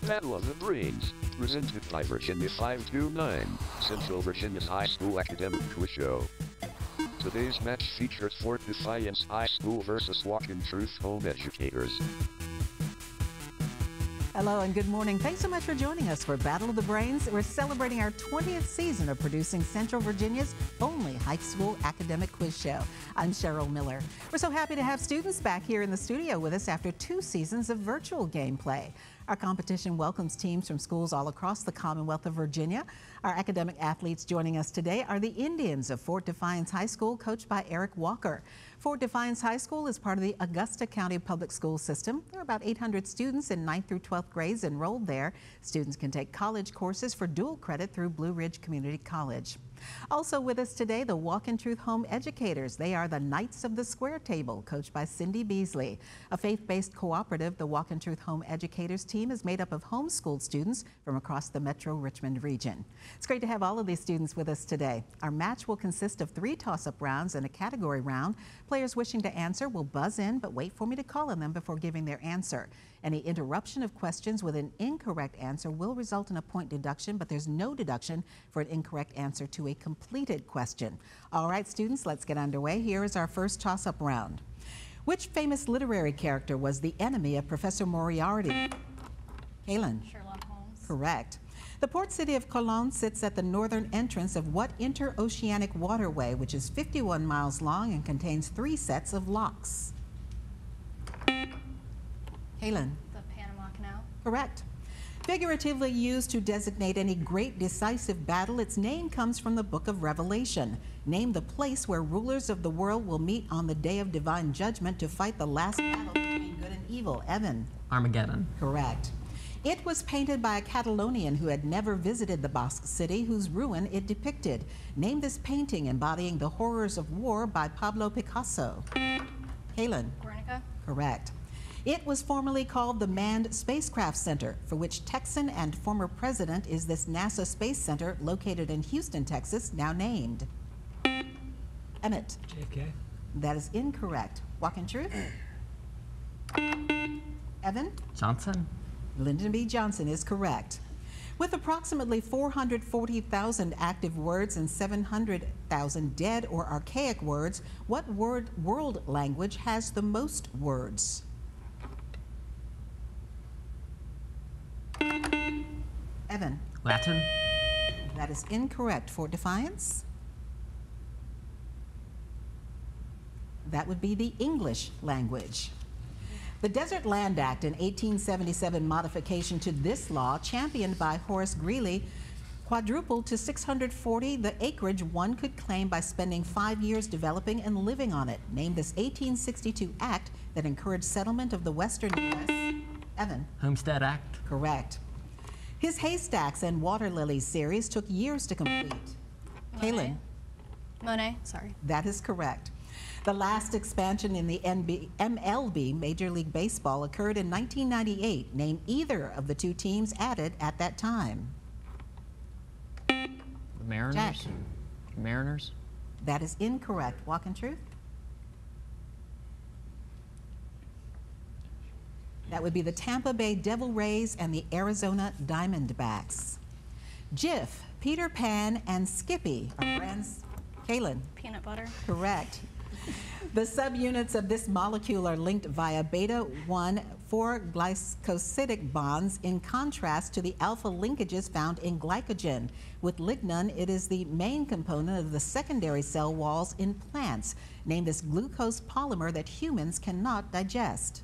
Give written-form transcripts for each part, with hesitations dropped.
Battle of the Brains, presented by Virginia 529, Central Virginia's high school academic quiz show. Today's match features Fort Defiance High School versus Walking Truth Home Educators. Hello and good morning. Thanks so much for joining us for Battle of the Brains. We're celebrating our 20th season of producing Central Virginia's only high school academic quiz show. I'm Cheryl Miller. We're so happy to have students back here in the studio with us after 2 seasons of virtual gameplay. Our competition welcomes teams from schools all across the Commonwealth of Virginia. Our academic athletes joining us today are the Indians of Fort Defiance High School, coached by Eric Walker. Fort Defiance High School is part of the Augusta County Public School System. There are about 800 students in 9th through 12th grades enrolled there. Students can take college courses for dual credit through Blue Ridge Community College. Also with us today, the Walk in Truth Home Educators. They are the Knights of the Square Table, coached by Cindy Beasley. A faith-based cooperative, the Walk in Truth Home Educators team is made up of homeschooled students from across the Metro Richmond region. It's great to have all of these students with us today. Our match will consist of 3 toss-up rounds and a category round. Players wishing to answer will buzz in, but wait for me to call on them before giving their answer. Any interruption of questions with an incorrect answer will result in a point deduction, but there's no deduction for an incorrect answer to a completed question. All right, students, let's get underway. Here is our first toss-up round. Which famous literary character was the enemy of Professor Moriarty? Kaylin? Sherlock Holmes. Correct. The port city of Cologne sits at the northern entrance of what interoceanic waterway, which is 51 miles long and contains 3 sets of locks? Kaylin? The Panama Canal. Correct. Figuratively used to designate any great decisive battle, its name comes from the book of Revelation. Name the place where rulers of the world will meet on the day of divine judgment to fight the last battle between good and evil. Evan? Armageddon. Correct. It was painted by a Catalonian who had never visited the Basque city, whose ruin it depicted. Name this painting embodying the horrors of war by Pablo Picasso. Kaylin? Guernica. Correct. It was formerly called the Manned Spacecraft Center, for which Texan and former president is this NASA Space Center located in Houston, Texas, now named. Emmett? JFK. That is incorrect. Walk in Truth? Evan? Johnson. Lyndon B. Johnson is correct. With approximately 440,000 active words and 700,000 dead or archaic words, what world language has the most words? Evan? Latin. That is incorrect. For Defiance? That would be the English language. The Desert Land Act, an 1877 modification to this law, championed by Horace Greeley, quadrupled to 640 the acreage one could claim by spending 5 years developing and living on it. Name this 1862 act that encouraged settlement of the western U.S. Evan? Homestead Act. Correct. His Haystacks and Water Lilies series took years to complete. Kaylin? Monet, sorry. That is correct. The last expansion in the MLB, Major League Baseball, occurred in 1998. Name either of the 2 teams added at that time. The Mariners. Jack. Mariners. That is incorrect. Walk in Truth? That would be the Tampa Bay Devil Rays and the Arizona Diamondbacks. Jif, Peter Pan, and Skippy are brands. Kaylin? Peanut butter. Correct. The subunits of this molecule are linked via beta-1 4-glycosidic bonds, in contrast to the alpha linkages found in glycogen. With lignin, it is the main component of the secondary cell walls in plants. Name this glucose polymer that humans cannot digest.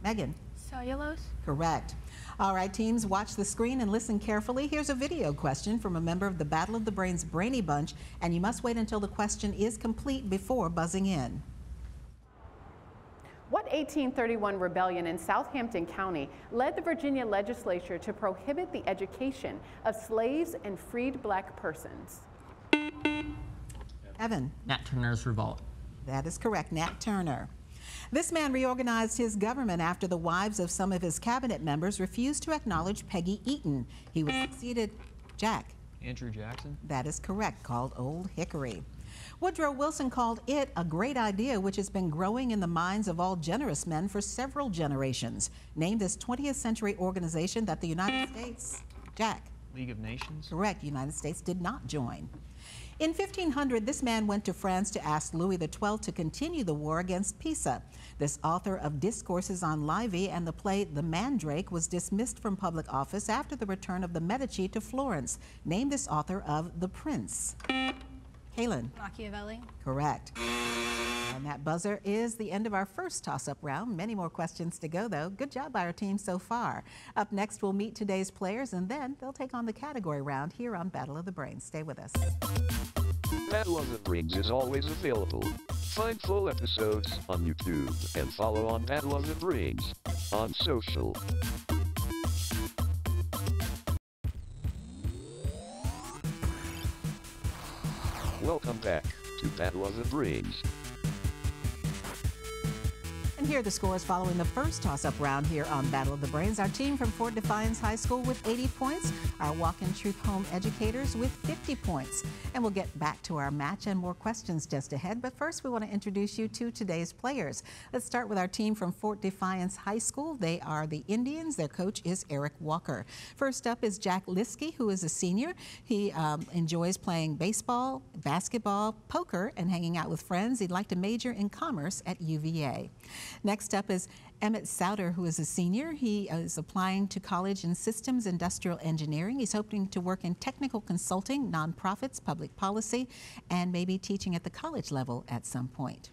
Megan? Cellulose. Correct. All right, teams, watch the screen and listen carefully. Here's a video question from a member of the Battle of the Brains Brainy Bunch, and you must wait until the question is complete before buzzing in. What 1831 rebellion in Southampton County led the Virginia legislature to prohibit the education of slaves and freed black persons? Evan? Nat Turner's Revolt. That is correct, Nat Turner. This man reorganized his government after the wives of some of his cabinet members refused to acknowledge Peggy Eaton. He was succeeded. Jack? Andrew Jackson. That is correct, called Old Hickory. Woodrow Wilson called it a great idea which has been growing in the minds of all generous men for several generations. Name this 20th century organization that the United States, Jack. League of Nations? Correct. United States did not join. In 1500, this man went to France to ask Louis XII to continue the war against Pisa. This author of discourses on Livy and the play The Mandrake was dismissed from public office after the return of the Medici to Florence. Name this author of The Prince. Kaylin. Machiavelli. Correct. And that buzzer is the end of our first toss-up round. Many more questions to go, though. Good job by our team so far. Up next, we'll meet today's players, and then they'll take on the category round here on Battle of the Brains. Stay with us. Battle of the Brains is always available. Find full episodes on YouTube and follow on Battle of the Brains on social. Welcome back to Battle of the Brains. And here are the scores following the first toss-up round here on Battle of the Brains. Our team from Fort Defiance High School with 80 points. Our Walk-in Truth Home educators with 50 points. And we'll get back to our match and more questions just ahead. But first, we want to introduce you to today's players. Let's start with our team from Fort Defiance High School. They are the Indians. Their coach is Eric Walker. First up is Jack Liskey, who is a senior. He enjoys playing baseball, basketball, poker, and hanging out with friends. He'd like to major in commerce at UVA. Next up is Emmett Souter, who is a senior. He is applying to college in systems industrial engineering. He's hoping to work in technical consulting, nonprofits, public policy, and maybe teaching at the college level at some point.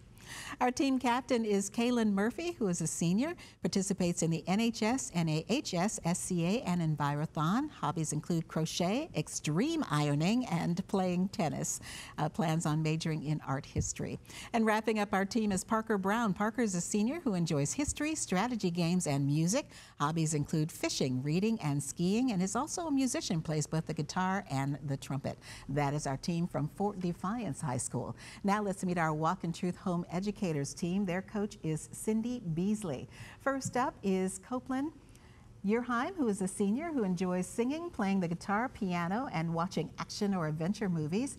Our team captain is Kaylin Murphy, who is a senior, participates in the NHS, NAHS, SCA, and Envirothon. Hobbies include crochet, extreme ironing, and playing tennis. Plans on majoring in art history. And wrapping up our team is Parker Brown. Parker is a senior who enjoys history, strategy games, and music. Hobbies include fishing, reading, and skiing, and is also a musician, plays both the guitar and the trumpet. That is our team from Fort Defiance High School. Now let's meet our Walk in Truth Home educators team. Their coach is Cindy Beasley. First up is Copeland Yerheim, who is a senior who enjoys singing, playing the guitar, piano, and watching action or adventure movies.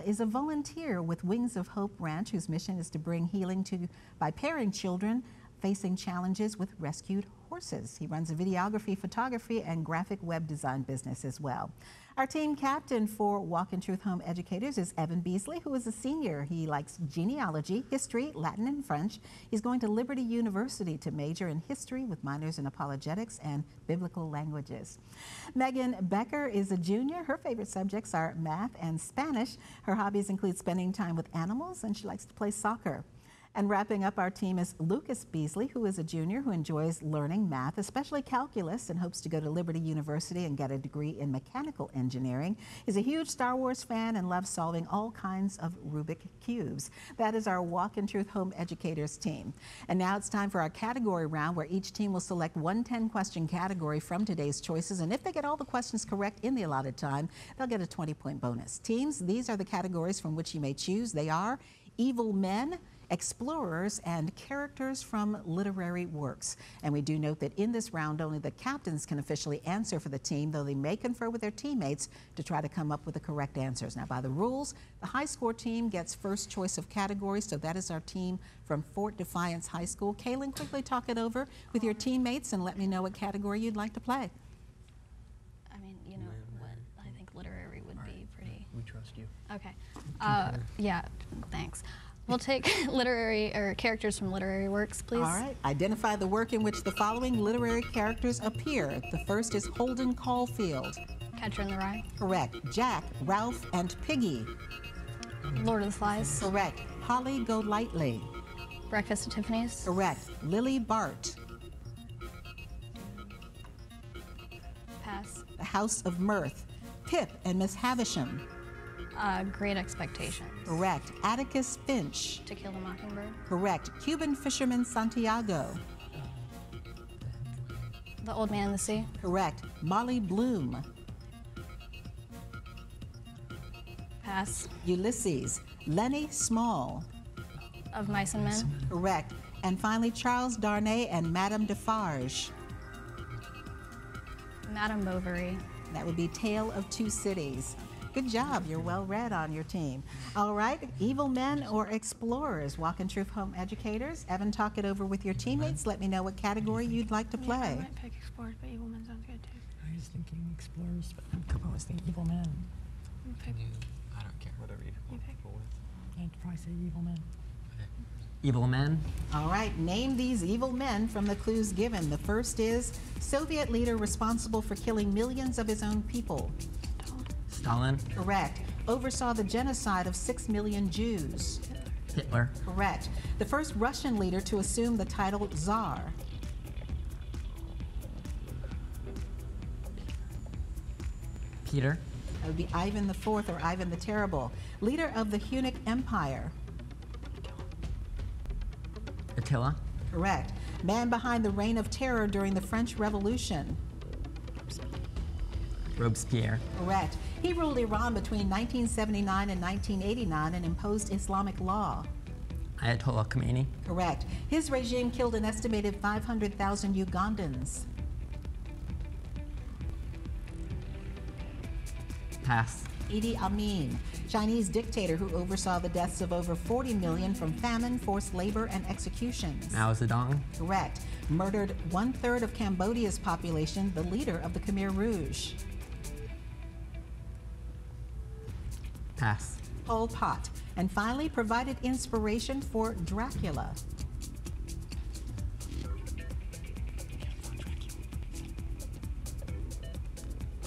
Is a volunteer with Wings of Hope Ranch, whose mission is to bring healing by pairing children facing challenges with rescued horses. He runs a videography, photography, and graphic web design business as well. Our team captain for Walk in Truth Home educators is Evan Beasley, who is a senior. He likes genealogy, history, Latin, and French. He's going to Liberty University to major in history with minors in apologetics and biblical languages. Megan Becker is a junior. Her favorite subjects are math and Spanish. Her hobbies include spending time with animals, and she likes to play soccer. And wrapping up our team is Lucas Beasley, who is a junior who enjoys learning math, especially calculus, and hopes to go to Liberty University and get a degree in mechanical engineering. He's a huge Star Wars fan and loves solving all kinds of Rubik cubes. That is our Walk in Truth Home educators team. And now it's time for our category round, where each team will select one 10-question category from today's choices. And if they get all the questions correct in the allotted time, they'll get a 20-point bonus. Teams, these are the categories from which you may choose. They are evil men, explorers, and characters from literary works. And we do note that in this round, only the captains can officially answer for the team, though they may confer with their teammates to try to come up with the correct answers. Now, by the rules, the high score team gets first choice of categories, so that is our team from Fort Defiance High School. Kaylin, quickly talk it over with your teammates and let me know what category you'd like to play. I mean, you know what? I think literary would be pretty. We trust you. Okay. Yeah, thanks. We'll take literary or characters from literary works, please. All right. Identify the work in which the following literary characters appear. The first is Holden Caulfield. Catcher in the Rye. Correct. Jack, Ralph, and Piggy. Lord of the Flies. Correct. Holly Golightly. Breakfast at Tiffany's. Correct. Lily Bart. Pass. The House of Mirth. Pip and Miss Havisham. Great Expectations. Correct. Atticus Finch. To Kill a Mockingbird. Correct. Cuban Fisherman Santiago. The Old Man in the Sea. Correct. Molly Bloom. Pass. Ulysses. Lenny Small. Of Mice and Men. Correct. And finally, Charles Darnay and Madame Defarge. Madame Bovary. That would be Tale of Two Cities. Good job. You're well read on your team. All right, evil men or explorers? Walk in Truth Home Educators. Evan, talk it over with your teammates. Let me know what category you'd like to play. I might pick explorers, but evil men sounds good too. I was thinking explorers, but I was thinking evil men. Pick. I don't care. Whatever you want to go with. I'd probably say evil men. Okay. Evil men. All right, name these evil men from the clues given. The first is Soviet leader responsible for killing millions of his own people. Stalin. Correct. Oversaw the genocide of 6 million Jews. Hitler. Correct. The first Russian leader to assume the title Tsar. Peter. That would be Ivan IV or Ivan the Terrible. Leader of the Hunnic Empire. Attila. Correct. Man behind the reign of terror during the French Revolution. Robespierre. Correct. He ruled Iran between 1979 and 1989 and imposed Islamic law. Ayatollah Khomeini. Correct. His regime killed an estimated 500,000 Ugandans. Pass. Idi Amin, Chinese dictator who oversaw the deaths of over 40 million from famine, forced labor, and executions. Mao Zedong. Correct. Murdered 1/3 of Cambodia's population, the leader of the Khmer Rouge. Pass. Pol Pot. And finally, provided inspiration for Dracula.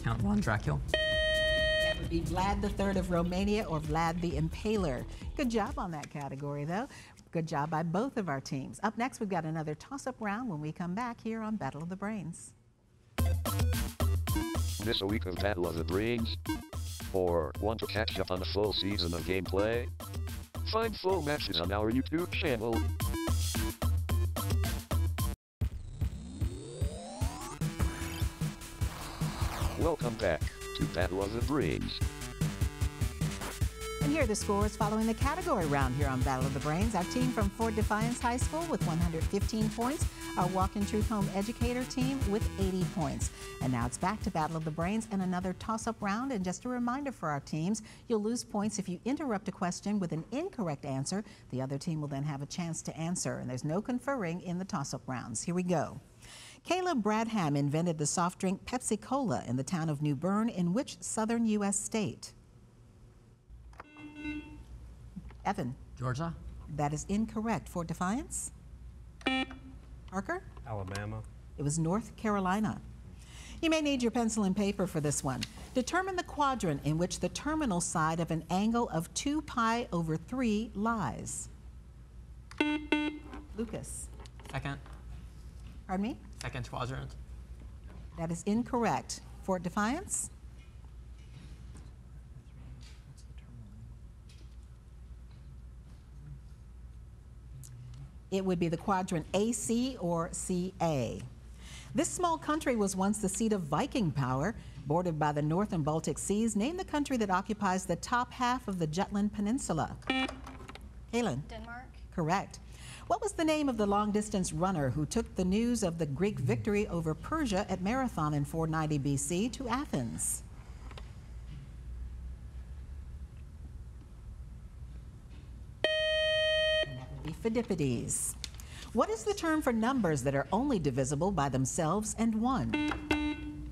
Count von Dracula. That would be Vlad III of Romania or Vlad the Impaler. Good job on that category, though. Good job by both of our teams. Up next, we've got another toss-up round when we come back here on Battle of the Brains. This a week of Battle of the Brains? Or want to catch up on a full season of gameplay? Find full matches on our YouTube channel. Welcome back to Battle of the Brains. And here are the scores following the category round here on Battle of the Brains. Our team from Fort Defiance High School with 115 points. Our Walk in Truth Home Educator team with 80 points. And now it's back to Battle of the Brains and another toss-up round. And just a reminder for our teams, you'll lose points if you interrupt a question with an incorrect answer. The other team will then have a chance to answer. And there's no conferring in the toss-up rounds. Here we go. Caleb Bradham invented the soft drink Pepsi Cola in the town of New Bern in which southern U.S. state? Evan. Georgia. That is incorrect. Fort Defiance? Parker? Alabama. It was North Carolina. You may need your pencil and paper for this one. Determine the quadrant in which the terminal side of an angle of 2 pi over 3 lies. Lucas. Second. Pardon me? Second quadrant. That is incorrect. Fort Defiance? It would be the quadrant AC or CA. This small country was once the seat of Viking power, bordered by the North and Baltic Seas. Name the country that occupies the top half of the Jutland Peninsula. Kaylin. Denmark. Correct. What was the name of the long-distance runner who took the news of the Greek victory over Persia at Marathon in 490 BC to Athens? Phidippides. What is the term for numbers that are only divisible by themselves and 1?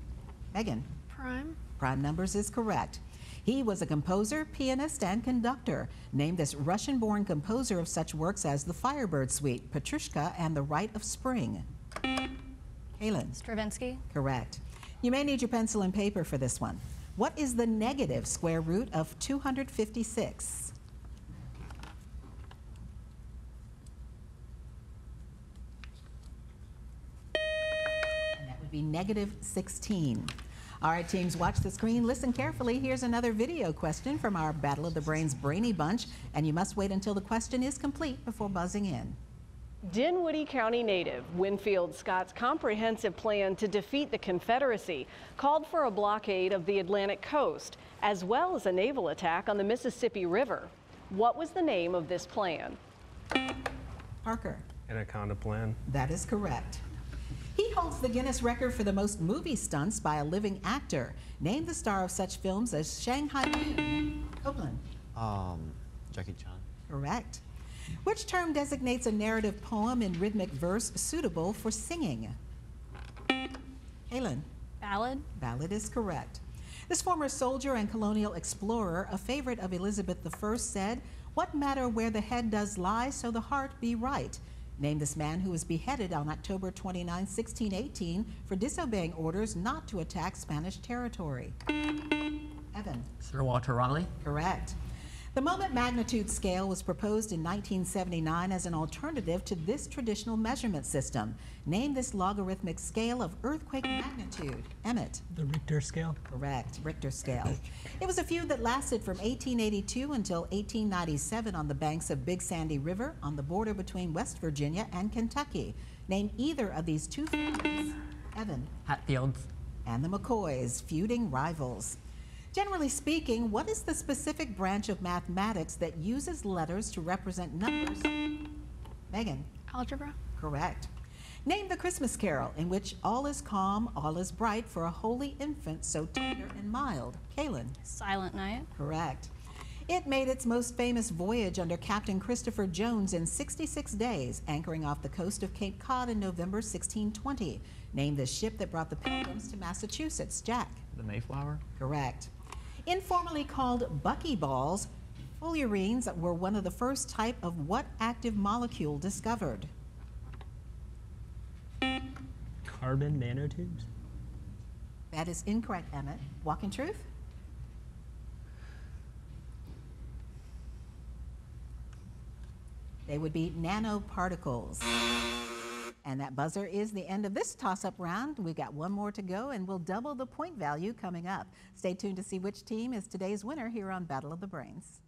Megan. Prime. Prime numbers is correct. He was a composer, pianist, and conductor, named as Russian-born composer of such works as the Firebird Suite, Petrushka, and The Rite of Spring. Kaylin. Stravinsky. Correct. You may need your pencil and paper for this one. What is the negative square root of 256? Be negative 16. All right, teams, watch the screen. Listen carefully. Here's another video question from our Battle of the Brains Brainy Bunch, and you must wait until the question is complete before buzzing in. Dinwiddie County native Winfield Scott's comprehensive plan to defeat the Confederacy called for a blockade of the Atlantic coast, as well as a naval attack on the Mississippi River. What was the name of this plan? Parker. Anaconda Plan. That is correct. He holds the Guinness record for the most movie stunts by a living actor. Name the star of such films as Shanghai Noon. Copeland. Jackie Chan. Correct. Which term designates a narrative poem in rhythmic verse suitable for singing? Halen. Ballad. Ballad is correct. This former soldier and colonial explorer, a favorite of Elizabeth I, said, "What matter where the head does lie, so the heart be right." Name this man who was beheaded on October 29, 1618, for disobeying orders not to attack Spanish territory. Evan. Sir Walter Raleigh. Correct. The moment magnitude scale was proposed in 1979 as an alternative to this traditional measurement system. Name this logarithmic scale of earthquake magnitude. Emmett. The Richter scale. Correct, Richter scale. It was a feud that lasted from 1882 until 1897 on the banks of Big Sandy River on the border between West Virginia and Kentucky. Name either of these two families. Evan. Hatfields. And the McCoys, feuding rivals. Generally speaking, what is the specific branch of mathematics that uses letters to represent numbers? Megan. Algebra. Correct. Name the Christmas carol in which all is calm, all is bright for a holy infant so tender and mild. Kaylin. Silent Night. Correct. It made its most famous voyage under Captain Christopher Jones in 66 days, anchoring off the coast of Cape Cod in November 1620. Name the ship that brought the Pilgrims to Massachusetts. Jack. The Mayflower. Correct. Informally called buckyballs, fullerenes were one of the first type of what active molecule discovered? Carbon nanotubes. That is incorrect, Emmett. Walking truth? They would be nanoparticles. And that buzzer is the end of this toss-up round. We've got one more to go, and we'll double the point value coming up. Stay tuned to see which team is today's winner here on Battle of the Brains.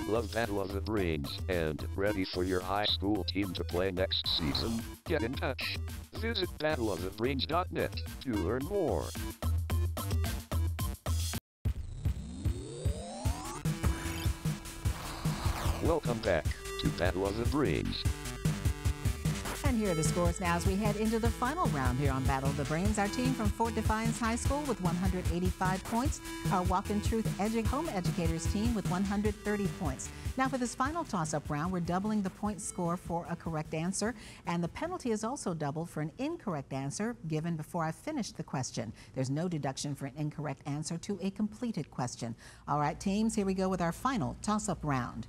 Love Battle of the Brains and ready for your high school team to play next season? Get in touch. Visit battleofthebrains.net to learn more. Welcome back to Battle of the Brains. And here are the scores now as we head into the final round here on Battle of the Brains. Our team from Fort Defiance High School with 185 points. Our Walk in Truth Home Educators team with 130 points. Now for this final toss-up round, we're doubling the point score for a correct answer, and the penalty is also doubled for an incorrect answer given before I finish the question. There's no deduction for an incorrect answer to a completed question. All right, teams, here we go with our final toss-up round.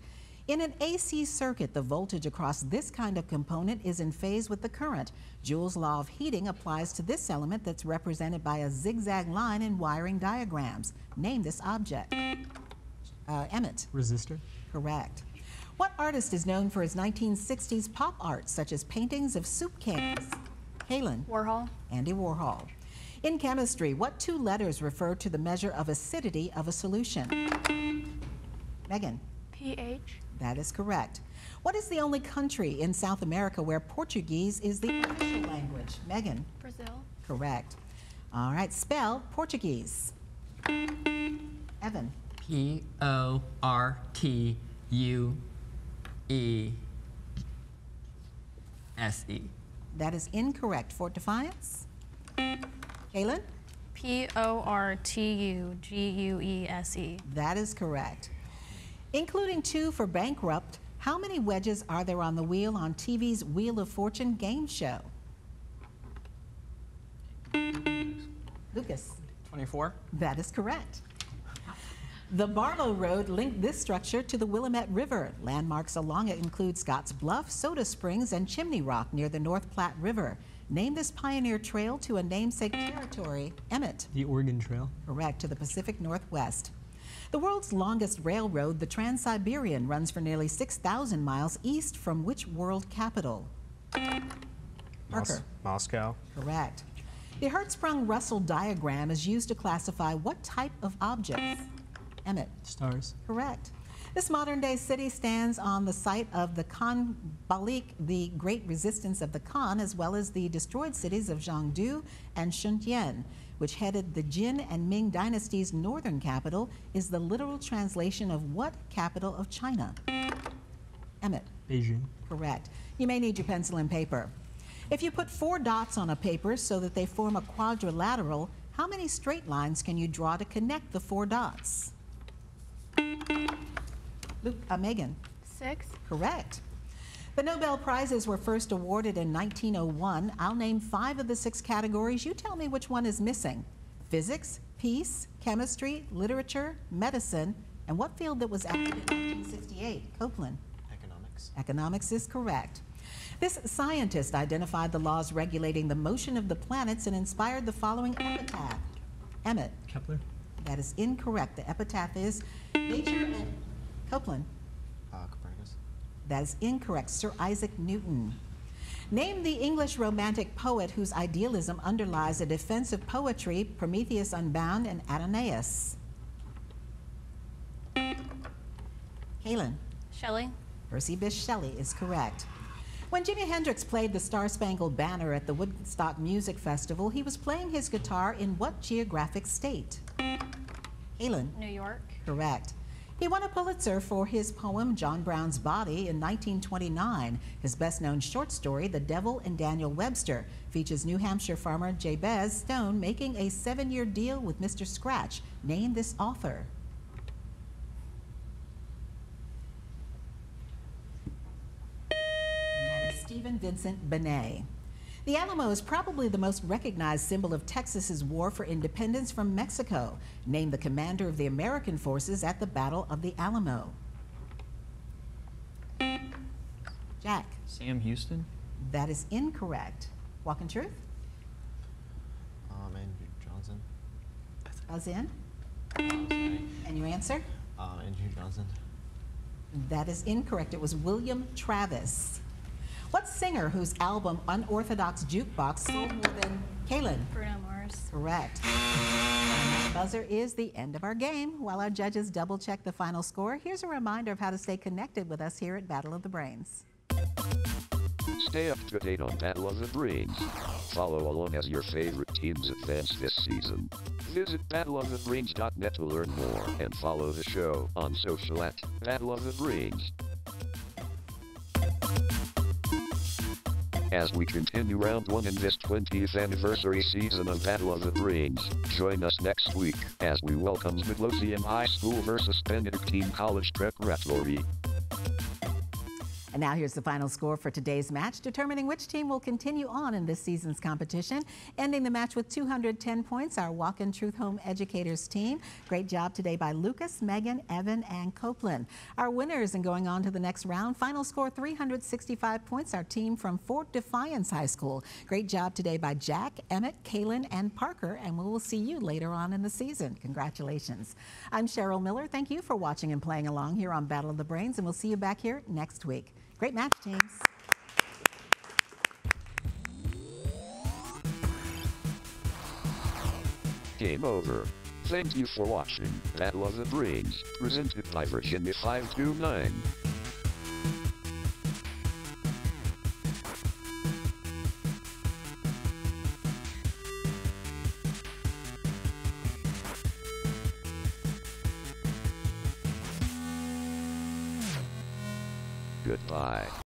In an AC circuit, the voltage across this kind of component is in phase with the current. Joule's law of heating applies to this element that's represented by a zigzag line in wiring diagrams. Name this object. Emmett. Resistor. Correct. What artist is known for his 1960s pop art, such as paintings of soup cans? Halen. Warhol. Andy Warhol. In chemistry, what two letters refer to the measure of acidity of a solution? Megan. pH. That is correct. What is the only country in South America where Portuguese is the official language? Megan. Brazil. Correct. All right, spell Portuguese. Evan. Portuguese. That is incorrect. Fort Defiance. Kaylin. Portuguese. That is correct. Including 2 for bankrupt, how many wedges are there on the wheel on TV's Wheel of Fortune game show? Lucas. 24. That is correct. The Barlow Road linked this structure to the Willamette River. Landmarks along it include Scotts Bluff, Soda Springs, and Chimney Rock near the North Platte River. Name this pioneer trail to a namesake territory. Emmett. The Oregon Trail. Correct, to the Pacific Northwest. The world's longest railroad, the Trans-Siberian, runs for nearly 6,000 miles east from which world capital? Parker. Moscow. Correct. The Hertzsprung-Russell diagram is used to classify what type of objects? Emmett. Stars. Correct. This modern-day city stands on the site of the Khan Balik, the great resistance of the Khan, as well as the destroyed cities of Jiangdu and Shuntian, which headed the Jin and Ming dynasties' northern capital, is the literal translation of what capital of China? Emmett. Beijing. Correct. You may need your pencil and paper. If you put 4 dots on a paper so that they form a quadrilateral, how many straight lines can you draw to connect the 4 dots? Megan. 6. Correct. The Nobel Prizes were first awarded in 1901. I'll name 5 of the 6 categories. You tell me which one is missing. Physics, peace, chemistry, literature, medicine, and what field that was added in 1968? Copeland. Economics. Economics is correct. This scientist identified the laws regulating the motion of the planets and inspired the following epitaph. Emmett. Kepler. That is incorrect. The epitaph is nature and Copeland. Copernicus. That is incorrect. Sir Isaac Newton. Name the English Romantic poet whose idealism underlies a defense of poetry, Prometheus Unbound and Adonais. Kaylin. Shelley. Percy Bysshe Shelley is correct. When Jimi Hendrix played the Star-Spangled Banner at the Woodstock Music Festival, he was playing his guitar in what geographic state? Kaylin. New York. Correct. He won a Pulitzer for his poem John Brown's Body in 1929. His best-known short story, The Devil and Daniel Webster, features New Hampshire farmer Jabez Stone making a 7-year deal with Mr. Scratch. Name this author. And that is Stephen Vincent Benet. The Alamo is probably the most recognized symbol of Texas's war for independence from Mexico. Name the commander of the American forces at the Battle of the Alamo. Jack. Sam Houston. That is incorrect. Walk in Truth? Andrew Johnson. Buzz in. Sorry. And your answer? Andrew Johnson. That is incorrect. It was William Travis. What singer whose album Unorthodox Jukebox sold more than Kaylin? Bruno Mars. Correct. And that buzzer is the end of our game. While our judges double check the final score, here's a reminder of how to stay connected with us here at Battle of the Brains. Stay up to date on Battle of the Brains. Follow along as your favorite teams advance this season. Visit battleofthebrains.net to learn more and follow the show on social at Battle of the Brains. As we continue round 1 in this 20th anniversary season of Battle of the Brains, join us next week as we welcome Midlothian High School versus Benedictine College Preparatory. And now here's the final score for today's match, determining which team will continue on in this season's competition. Ending the match with 210 points, our Walk in Truth Home Educators team. Great job today by Lucas, Megan, Evan, and Copeland. Our winners and going on to the next round, final score 365 points, our team from Fort Defiance High School. Great job today by Jack, Emmett, Kaylin, and Parker, and we will see you later on in the season. Congratulations. I'm Cheryl Miller. Thank you for watching and playing along here on Battle of the Brains, and we'll see you back here next week. Great match, teams. Game over. Thank you for watching Battle of the Brains, presented by Virginia 529. Goodbye.